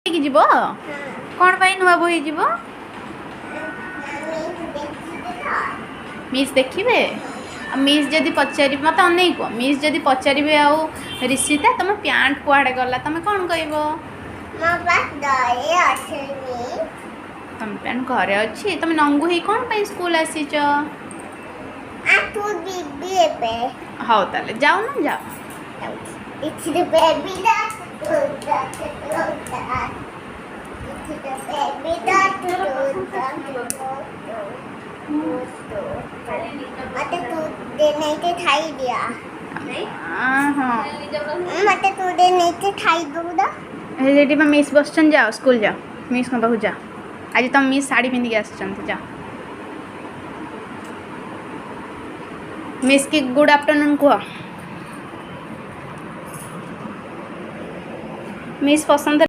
ଯିବ କ'ଣ ପାଇଁ ନୂଆ ବହି ଯିବ? ମିସ୍ ଦେଖିବେ? ମିସ୍ ଯଦି ପଚାରିବେ ମୋତେ ଅନେଇ କୁହ, ମିସ୍ ଯଦି ପଚାରିବେ ଆଉ ରିଷିତା ତମ ପ୍ୟାଣ୍ଟ କୁଆଡ଼େ ଗଲା ତମେ କ'ଣ କହିବ? ତମ ପ୍ୟାଣ୍ଟ ଘରେ ଅଛି। ତମେ ନଙ୍ଗୁ ହେଇ କ'ଣ ପାଇଁ ସ୍କୁଲ ଆସିଛ? ହଉ ତାହେଲେ ଯାଉନ ଯାଅ। It's the baby that मते तू देने के ठाई दिया मते तू देने के ठाई दूदा हेटी मिस बसचन जाओ स्कूल जाओ मिस को पाखु जाओ आज तुम मिस साड़ी पिंधि के आसचंती जाओ मिस की गुड आफ्टरनून कह मिस पसंद